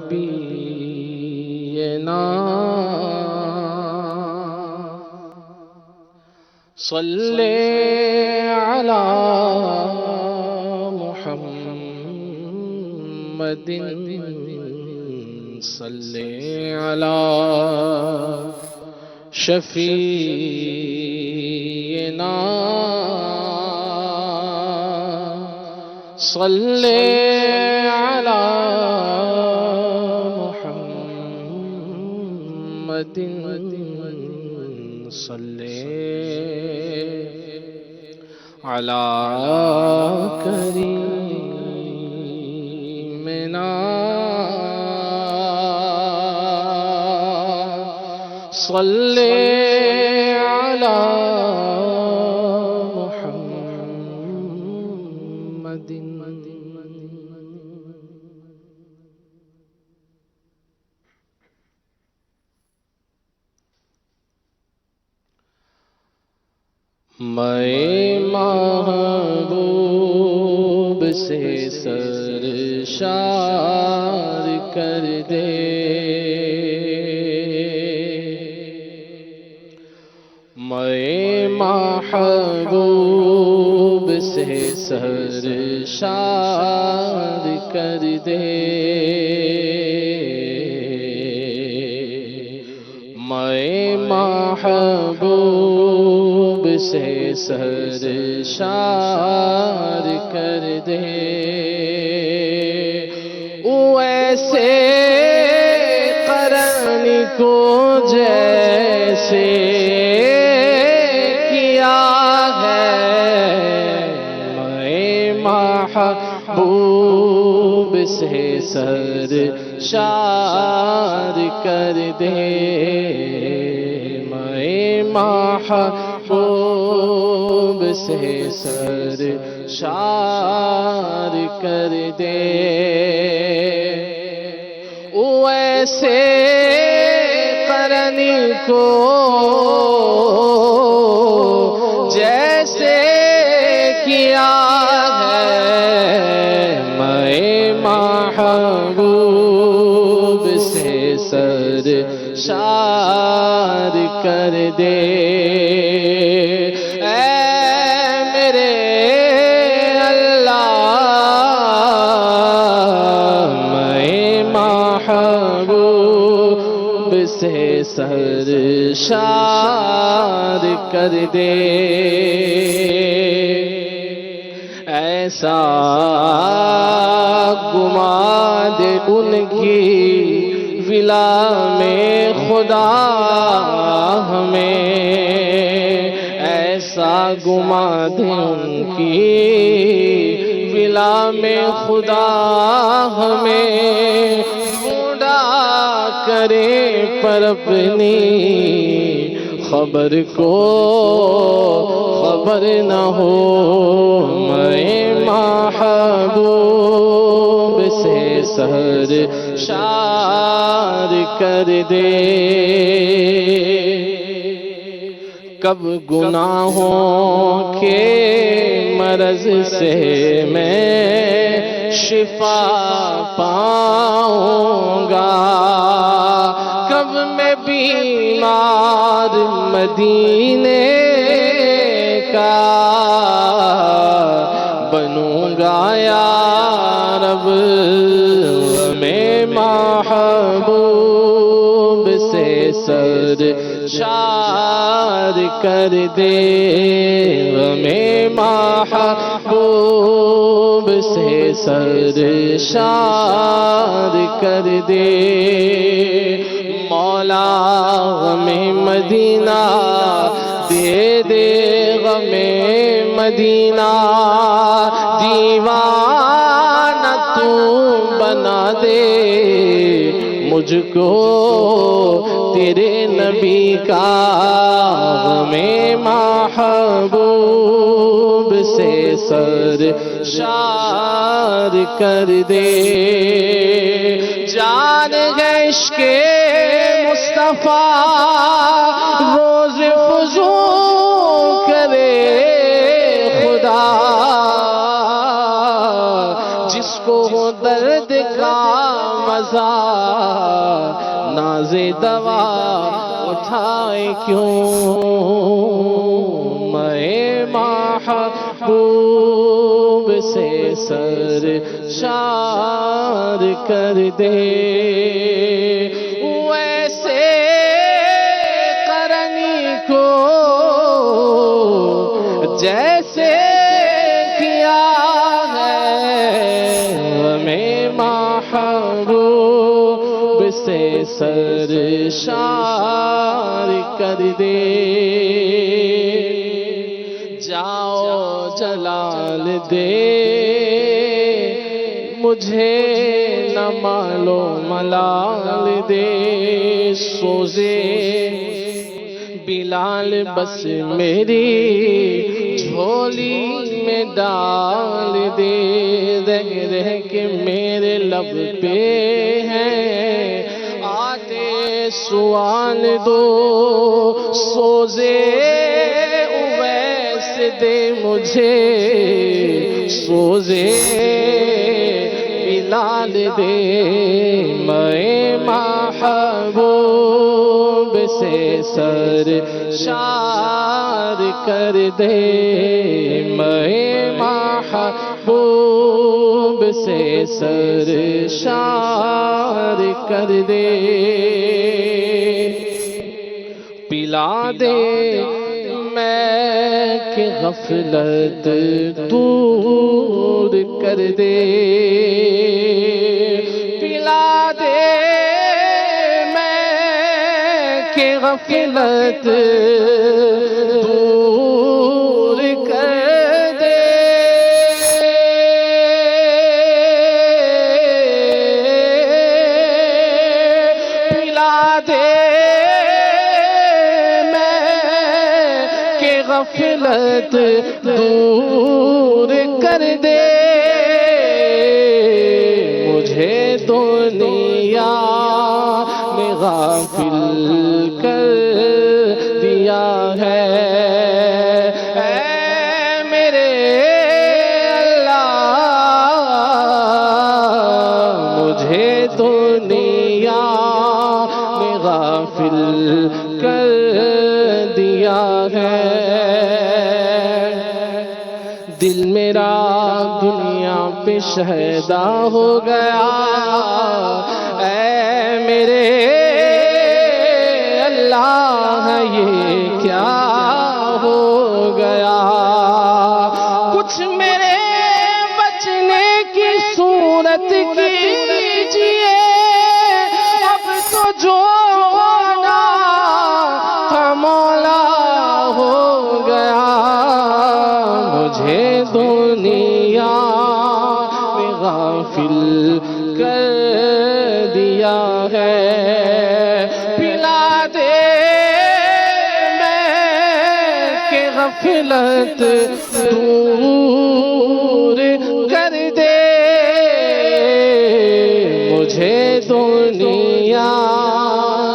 نبینا صلی علی محمد صلی علی شفیعنا صلی علی محمد صلی علی کریمنا صلی علی محمد میں محبوب سے سرشار کر دے، میں محبوب سے سرشار کر دے، میں محبوب سے سرشار کر دے، ویسے قرن کو جیسے کیا ہے، میں محبوب سے سرشار کر دے، میں محبوب سے سرشار کر دے، ویسے قرن کو جیسے کیا ہے، میں محبوب سے سرشار کر دے، اے میرے اللہ، میں محبوب سے سرشار کر دے، ایسا گما دے ان کی ولا میں خدا ہمیں، ایسا گما دے ان کی ولا میں خدا ہمیں، بوڑھا کرے پر اپنی خبر کو خبر نہ ہو، میں محبوب سے سرشار کر دے، کب گناہوں کے مرض سے میں شفا پاؤں گا، کب میں بیمار مدینے کا بنوں گا یا رب، میں محبوب سے سرشار کر دے، میں محبوب سے سرشار کر دے، مولا غم مدینہ دے دے، غم مدینہ دیوانہ تو بنا دے مجھ کو تیرے نبی کا، غم محبوب سے سرشار کر دے، جان عشق مصطفیٰ روز فزوں کرے خدا، جس کو درد کا مزہ ناز دوا اٹھائے کیوں میں محبوب سے سر شار کر دے ویسے کرنی کو جیسے کیا ہے ہمیں محبوب سے سر شار کر دے جاؤ جلال دے مجھے نہ مالو ملال دے سوزے بلال بس میری جھولی میں ڈال دے رہ رہ کے میرے لب پہ ہیں آتے سوال دو سوزے اویس دے مجھے سوزے بلال دے میں محبوب سے سر شار کر دے میں محبوب سے سر شار کر دے پلا دے میں کہ غفلت دور کر دے پلا دے میں کہ غفلت دور کر دے پلا دے غفلت دور کر دے مجھے دنیا میں غافل کر دیا ہے اے میرے اللہ مجھے دنیا میں غافل کر دیا ہے دل میرا دنیا پہ شہدا ہو گیا اے میرے اللہ یہ کیا ہو گیا کچھ میرے بچنے کی صورت کیجیے اب تو جو ہونا مولا ہو گیا مجھے دنیا میں غافل کر دیا ہے پلا دے میں کہ غفلت دور کر دے مجھے دنیا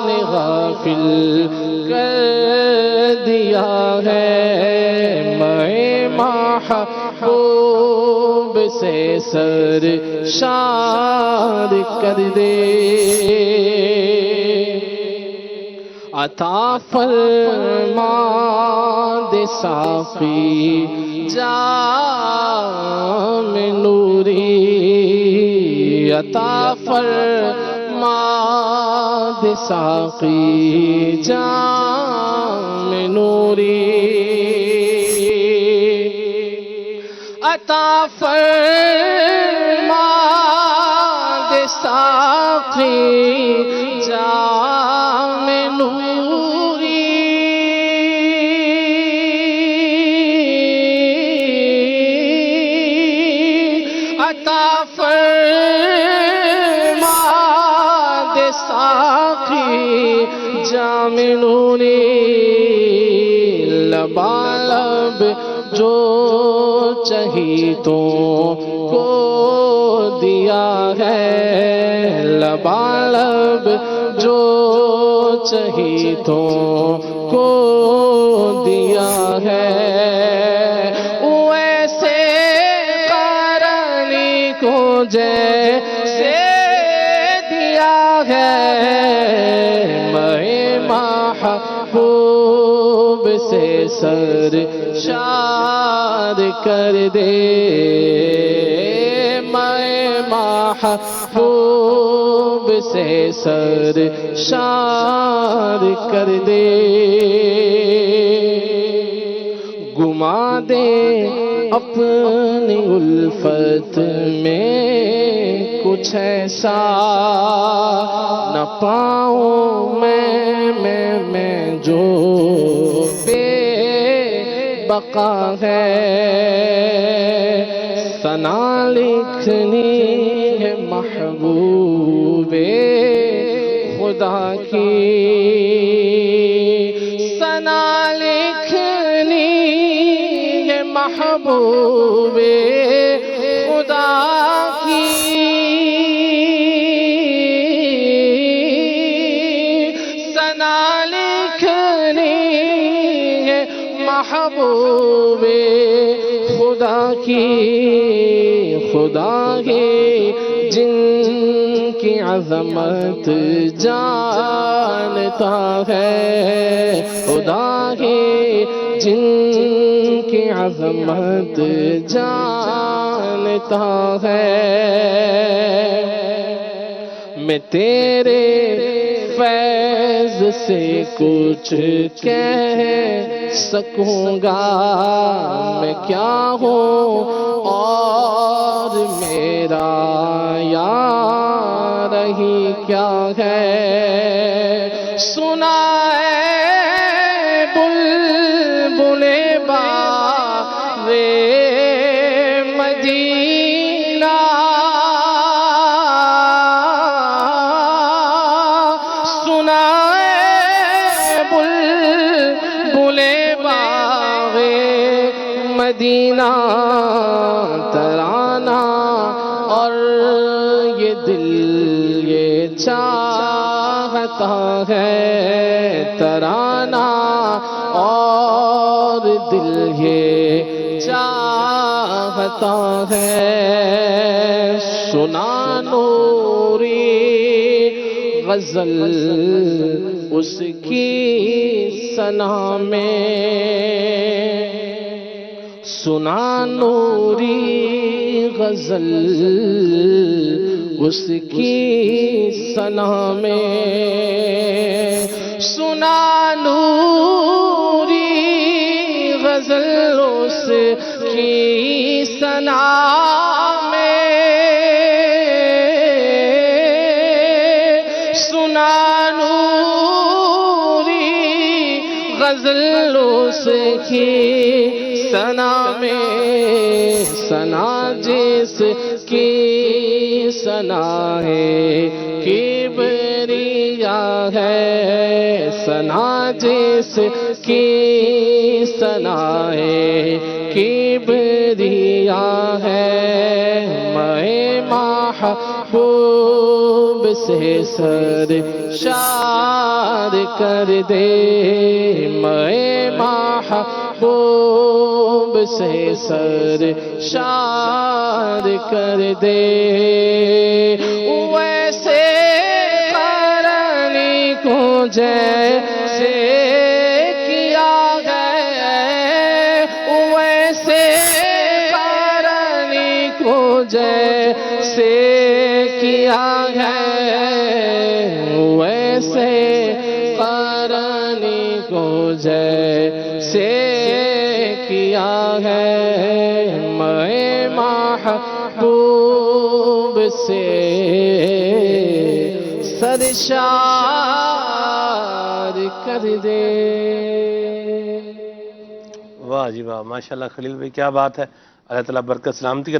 نے غافل کر دیا ہے میں محبوب سے سر شار کر دے عطا فرما دے ساقی جام نوری عطا فرما دے ساقی جام نوری عطا فرما دے ساقی جام نوری عطا فرما دے ساقی جام نوری لبالب جو چہیتوں کو دیا ہے لبالب جو چہیتوں کو دیا ہے ویسے قرنی کو جیسے دیا ہے میں محبوب سے سر شار کر دے میں محبوب سے سر شار کر دے گما دے اپنی الفت میں کچھ ایسا نہ پاؤں میں جو بے بقا ہے ثنا لکھنی ہے محبوب خدا کی ثنا لکھنی ہے محبوب خدا کی ثنا لکھنی ہے محبوب خدا کی جن کی عظمت جانتا ہے خدا کی جن کی عظمت جانتا ہے میں تیرے فیض سے کچھ کہہ سکوں گا میں کیا ہوں اور میرا یار ہی کیا ہے سنا بلبل باغ مدینہ سنا بلبل باغ مدینہ ترانہ اور یہ دل یہ چاہتا ہے ترانہ اور دل یہ چاہتا ہے سنا نوری غزل اس کی ثنا میں سنا نوری غزل اس کی ثنا میں سنا نوری غزل اس کی ثنا میں سنا نوری غزل اس کی ثنا میں ثنا جس کی ثنا ہے کبریا ہے ثنا جس کی ثنا ہے کبریا ہے میں محبوب سے سر شار کر دے میں محبوب سے سر شار کر دے ویسے کرنی کو جیسے کیا گیا ویسے کرنی کو جیسے کیا گیا ویسے کرنی کو جیسے کیا ہے میں محبوب سے سرشار کر دے واہ جی واہ ماشاءاللہ خلیل بھائی کیا بات ہے اللہ تعالیٰ برکت سلامتی کا